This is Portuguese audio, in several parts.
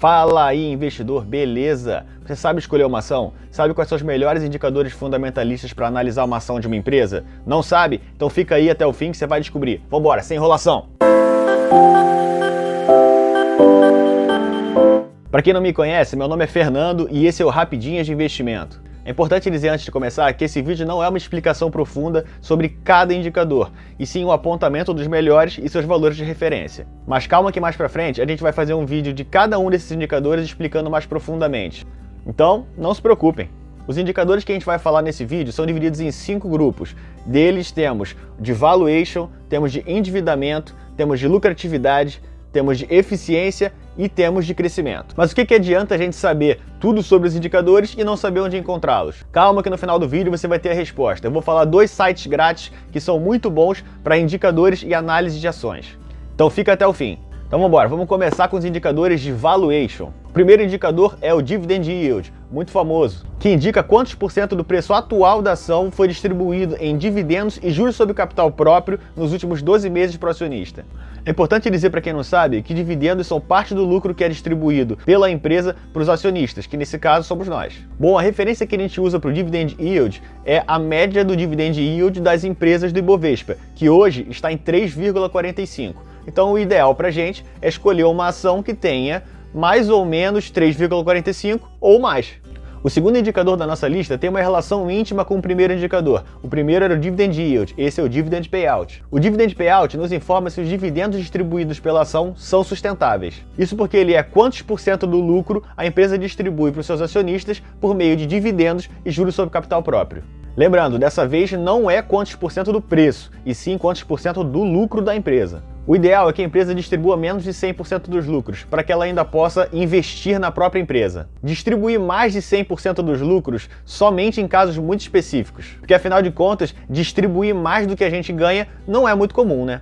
Fala aí, investidor, beleza? Você sabe escolher uma ação? Sabe quais são os melhores indicadores fundamentalistas para analisar uma ação de uma empresa? Não sabe? Então fica aí até o fim que você vai descobrir. Vambora, sem enrolação! Para quem não me conhece, meu nome é Fernando e esse é o Rapidinhas de Investimento. É importante dizer antes de começar que esse vídeo não é uma explicação profunda sobre cada indicador, e sim um apontamento dos melhores e seus valores de referência. Mas calma que mais pra frente a gente vai fazer um vídeo de cada um desses indicadores explicando mais profundamente. Então, não se preocupem. Os indicadores que a gente vai falar nesse vídeo são divididos em 5 grupos. Deles temos de valuation, temos de endividamento, temos de lucratividade, temos de eficiência e temos de crescimento. Mas o que adianta a gente saber tudo sobre os indicadores e não saber onde encontrá-los? Calma que no final do vídeo você vai ter a resposta. Eu vou falar 2 sites grátis que são muito bons para indicadores e análise de ações. Então fica até o fim. Então vamos embora, vamos começar com os indicadores de valuation. O primeiro indicador é o Dividend Yield, muito famoso, que indica quantos por cento do preço atual da ação foi distribuído em dividendos e juros sobre capital próprio nos últimos 12 meses para o acionista. É importante dizer para quem não sabe que dividendos são parte do lucro que é distribuído pela empresa para os acionistas, que nesse caso somos nós. Bom, a referência que a gente usa para o Dividend Yield é a média do Dividend Yield das empresas do Ibovespa, que hoje está em 3,45. Então o ideal para a gente é escolher uma ação que tenha mais ou menos 3,45 ou mais. O segundo indicador da nossa lista tem uma relação íntima com o primeiro indicador. O primeiro era o Dividend Yield, esse é o Dividend Payout. O Dividend Payout nos informa se os dividendos distribuídos pela ação são sustentáveis. Isso porque ele é quantos por cento do lucro a empresa distribui para os seus acionistas por meio de dividendos e juros sobre capital próprio. Lembrando, dessa vez não é quantos por cento do preço, e sim quantos por cento do lucro da empresa. O ideal é que a empresa distribua menos de 100% dos lucros, para que ela ainda possa investir na própria empresa. Distribuir mais de 100% dos lucros somente em casos muito específicos, porque afinal de contas, distribuir mais do que a gente ganha não é muito comum, né?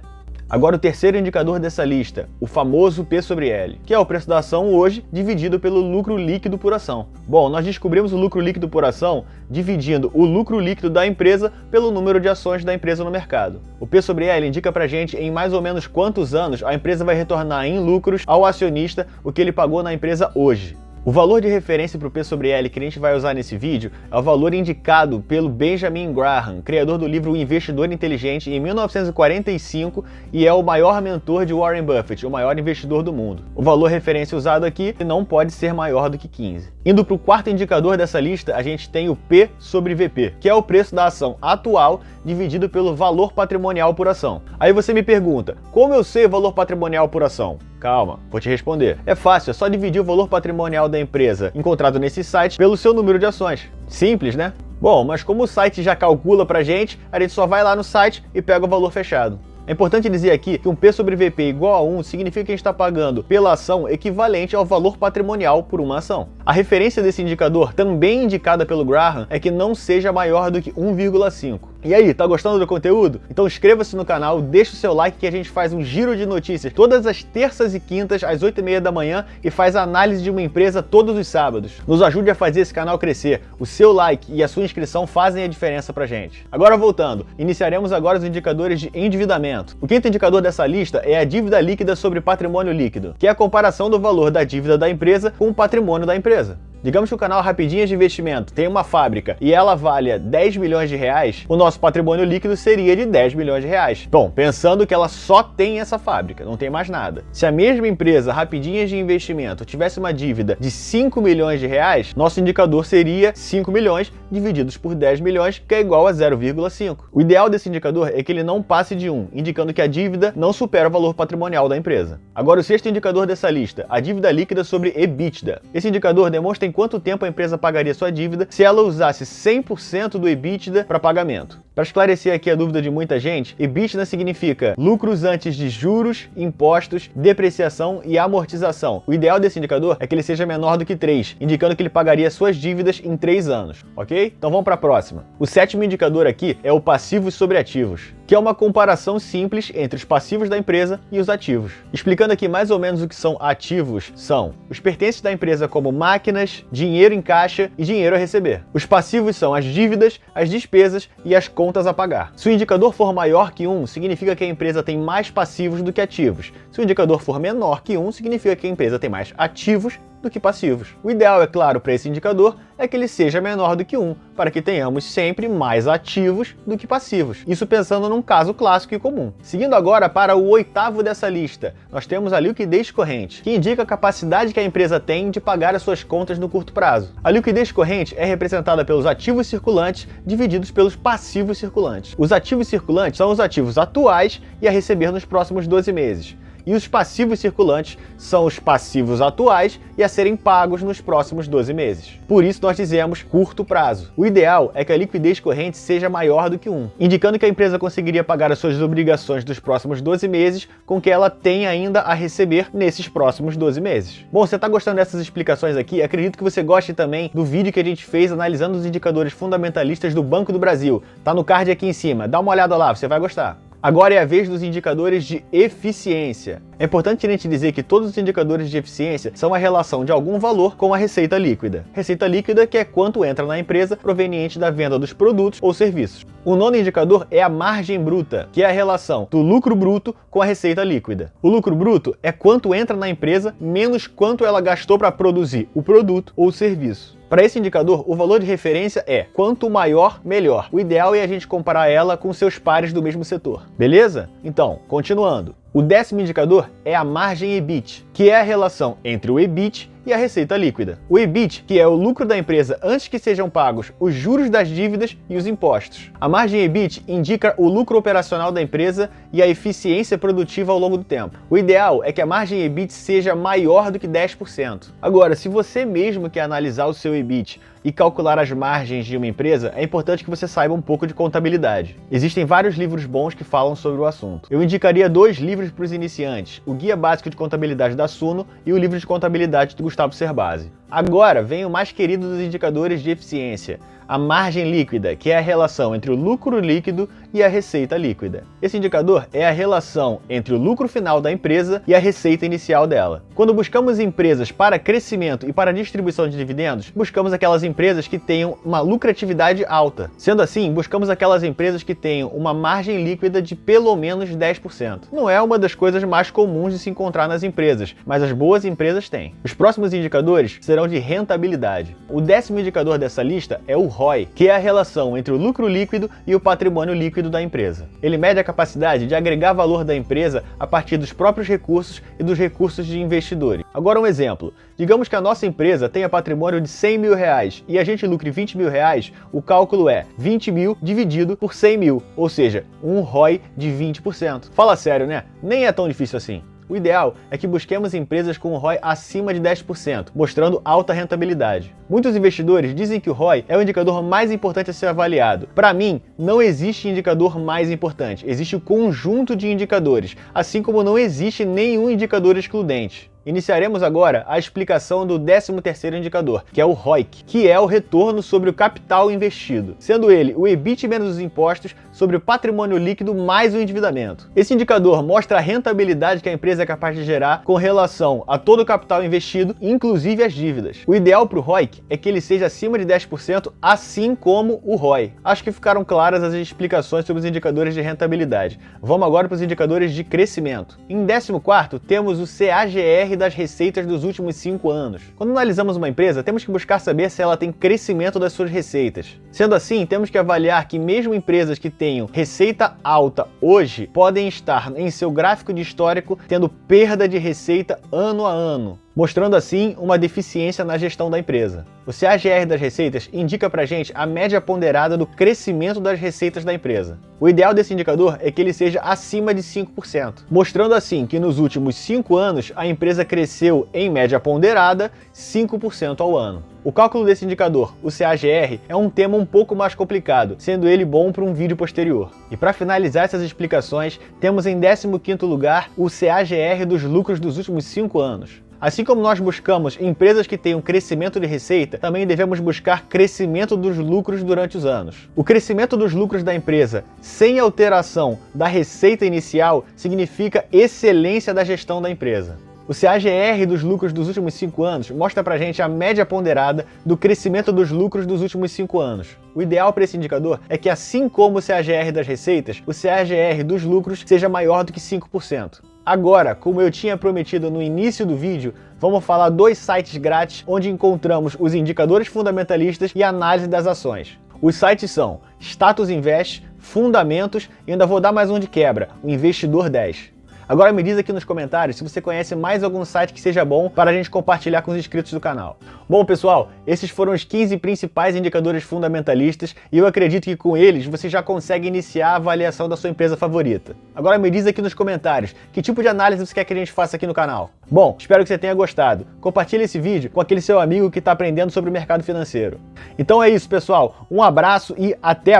Agora o terceiro indicador dessa lista, o famoso P sobre L, que é o preço da ação hoje dividido pelo lucro líquido por ação. Bom, nós descobrimos o lucro líquido por ação dividindo o lucro líquido da empresa pelo número de ações da empresa no mercado. O P sobre L indica pra gente em mais ou menos quantos anos a empresa vai retornar em lucros ao acionista o que ele pagou na empresa hoje. O valor de referência para o P sobre L que a gente vai usar nesse vídeo é o valor indicado pelo Benjamin Graham, criador do livro O Investidor Inteligente, em 1945 e é o maior mentor de Warren Buffett, o maior investidor do mundo. O valor referência usado aqui não pode ser maior do que 15. Indo para o quarto indicador dessa lista, a gente tem o P sobre VP, que é o preço da ação atual dividido pelo valor patrimonial por ação. Aí você me pergunta, como eu sei o valor patrimonial por ação? Calma, vou te responder. É fácil, é só dividir o valor patrimonial da empresa encontrado nesse site pelo seu número de ações. Simples, né? Bom, mas como o site já calcula pra gente, a gente só vai lá no site e pega o valor fechado. É importante dizer aqui que um P sobre VP igual a 1 significa que a gente está pagando pela ação equivalente ao valor patrimonial por uma ação. A referência desse indicador, também indicada pelo Graham, é que não seja maior do que 1,5. E aí, tá gostando do conteúdo? Então inscreva-se no canal, deixa o seu like que a gente faz um giro de notícias todas as terças e quintas às 8h30 da manhã e faz a análise de uma empresa todos os sábados. Nos ajude a fazer esse canal crescer. O seu like e a sua inscrição fazem a diferença pra gente. Agora voltando, iniciaremos agora os indicadores de endividamento. O quinto indicador dessa lista é a dívida líquida sobre patrimônio líquido, que é a comparação do valor da dívida da empresa com o patrimônio da empresa. Digamos que o canal Rapidinhas de Investimento tem uma fábrica e ela valha 10 milhões de reais, o nosso patrimônio líquido seria de 10 milhões de reais. Bom, pensando que ela só tem essa fábrica, não tem mais nada. Se a mesma empresa Rapidinhas de Investimento tivesse uma dívida de 5 milhões de reais, nosso indicador seria 5 milhões divididos por 10 milhões, que é igual a 0,5. O ideal desse indicador é que ele não passe de 1, indicando que a dívida não supera o valor patrimonial da empresa. Agora o sexto indicador dessa lista, a dívida líquida sobre EBITDA. Esse indicador demonstra em quanto tempo a empresa pagaria sua dívida se ela usasse 100% do EBITDA para pagamento. Para esclarecer aqui a dúvida de muita gente, EBITDA significa lucros antes de juros, impostos, depreciação e amortização. O ideal desse indicador é que ele seja menor do que 3, indicando que ele pagaria suas dívidas em 3 anos, ok? Então vamos para a próxima. O sétimo indicador aqui é o passivos sobre ativos, que é uma comparação simples entre os passivos da empresa e os ativos. Explicando aqui mais ou menos o que são ativos, são os pertences da empresa como máquinas, dinheiro em caixa e dinheiro a receber. Os passivos são as dívidas, as despesas e as contas a pagar. Se o indicador for maior que 1, significa que a empresa tem mais passivos do que ativos. Se o indicador for menor que 1, significa que a empresa tem mais ativos do que passivos. O ideal, é claro, para esse indicador é que ele seja menor do que 1, para que tenhamos sempre mais ativos do que passivos. Isso pensando num caso clássico e comum. Seguindo agora para o oitavo dessa lista, nós temos a liquidez corrente, que indica a capacidade que a empresa tem de pagar as suas contas no curto prazo. A liquidez corrente é representada pelos ativos circulantes divididos pelos passivos circulantes. Os ativos circulantes são os ativos atuais e a receber nos próximos 12 meses. E os passivos circulantes são os passivos atuais e a serem pagos nos próximos 12 meses. Por isso nós dizemos curto prazo. O ideal é que a liquidez corrente seja maior do que 1, indicando que a empresa conseguiria pagar as suas obrigações dos próximos 12 meses com que ela tem ainda a receber nesses próximos 12 meses. Bom, você está gostando dessas explicações aqui? Acredito que você goste também do vídeo que a gente fez analisando os indicadores fundamentalistas do Banco do Brasil. Tá no card aqui em cima, dá uma olhada lá, você vai gostar. Agora é a vez dos indicadores de eficiência. É importante a gente dizer que todos os indicadores de eficiência são a relação de algum valor com a receita líquida. Receita líquida que é quanto entra na empresa proveniente da venda dos produtos ou serviços. O nono indicador é a margem bruta, que é a relação do lucro bruto com a receita líquida. O lucro bruto é quanto entra na empresa menos quanto ela gastou para produzir o produto ou o serviço. Para esse indicador, o valor de referência é quanto maior, melhor. O ideal é a gente comparar ela com seus pares do mesmo setor. Beleza? Então, continuando. O décimo indicador é a margem EBIT, que é a relação entre o EBIT e a receita líquida. O EBIT, que é o lucro da empresa antes que sejam pagos os juros das dívidas e os impostos. A margem EBIT indica o lucro operacional da empresa e a eficiência produtiva ao longo do tempo. O ideal é que a margem EBIT seja maior do que 10%. Agora, se você mesmo quer analisar o seu EBIT e calcular as margens de uma empresa, é importante que você saiba um pouco de contabilidade. Existem vários livros bons que falam sobre o assunto. Eu indicaria 2 livros para os iniciantes, o Guia Básico de Contabilidade da Suno e o Livro de Contabilidade do Gustavo Cerbasi. Agora vem o mais querido dos indicadores de eficiência, a margem líquida, que é a relação entre o lucro líquido e a receita líquida. Esse indicador é a relação entre o lucro final da empresa e a receita inicial dela. Quando buscamos empresas para crescimento e para distribuição de dividendos, buscamos aquelas empresas que tenham uma lucratividade alta. Sendo assim, buscamos aquelas empresas que tenham uma margem líquida de pelo menos 10%. Não é uma das coisas mais comuns de se encontrar nas empresas, mas as boas empresas têm. Os próximos indicadores serão de rentabilidade. O décimo indicador dessa lista é o ROI, que é a relação entre o lucro líquido e o patrimônio líquido da empresa. Ele mede a capacidade de agregar valor da empresa a partir dos próprios recursos e dos recursos de investidores. Agora um exemplo. Digamos que a nossa empresa tenha patrimônio de 100 mil reais e a gente lucre 20 mil reais, o cálculo é 20 mil dividido por 100 mil, ou seja, um ROI de 20%. Fala sério, né? Nem é tão difícil assim. O ideal é que busquemos empresas com um ROI acima de 10%, mostrando alta rentabilidade. Muitos investidores dizem que o ROI é o indicador mais importante a ser avaliado. Para mim, não existe indicador mais importante, existe o conjunto de indicadores, assim como não existe nenhum indicador excludente. Iniciaremos agora a explicação do 13º indicador, que é o ROIC, que é o retorno sobre o capital investido, sendo ele o EBIT menos os impostos sobre o patrimônio líquido mais o endividamento. Esse indicador mostra a rentabilidade que a empresa é capaz de gerar com relação a todo o capital investido, inclusive as dívidas. O ideal para o ROIC é que ele seja acima de 10%, assim como o ROI. Acho que ficaram claras as explicações sobre os indicadores de rentabilidade. Vamos agora para os indicadores de crescimento. Em 14º, temos o CAGR das receitas dos últimos 5 anos. Quando analisamos uma empresa, temos que buscar saber se ela tem crescimento das suas receitas. Sendo assim, temos que avaliar que mesmo empresas que tenham receita alta hoje podem estar em seu gráfico de histórico tendo perda de receita ano a ano, mostrando assim uma deficiência na gestão da empresa. O CAGR das receitas indica pra gente a média ponderada do crescimento das receitas da empresa. O ideal desse indicador é que ele seja acima de 5%, mostrando assim que nos últimos 5 anos a empresa cresceu em média ponderada 5% ao ano. O cálculo desse indicador, o CAGR, é um tema um pouco mais complicado, sendo ele bom para um vídeo posterior. E para finalizar essas explicações, temos em 15º lugar o CAGR dos lucros dos últimos 5 anos. Assim como nós buscamos empresas que tenham crescimento de receita, também devemos buscar crescimento dos lucros durante os anos. O crescimento dos lucros da empresa sem alteração da receita inicial significa excelência da gestão da empresa. O CAGR dos lucros dos últimos 5 anos mostra pra gente a média ponderada do crescimento dos lucros dos últimos 5 anos. O ideal para esse indicador é que, assim como o CAGR das receitas, o CAGR dos lucros seja maior do que 5%. Agora, como eu tinha prometido no início do vídeo, vamos falar dois sites grátis onde encontramos os indicadores fundamentalistas e análise das ações. Os sites são Status Invest, Fundamentos e ainda vou dar mais um de quebra, o Investidor 10. Agora me diz aqui nos comentários se você conhece mais algum site que seja bom para a gente compartilhar com os inscritos do canal. Bom pessoal, esses foram os 15 principais indicadores fundamentalistas e eu acredito que com eles você já consegue iniciar a avaliação da sua empresa favorita. Agora me diz aqui nos comentários que tipo de análise você quer que a gente faça aqui no canal. Bom, espero que você tenha gostado. Compartilhe esse vídeo com aquele seu amigo que está aprendendo sobre o mercado financeiro. Então é isso pessoal, um abraço e até a próxima!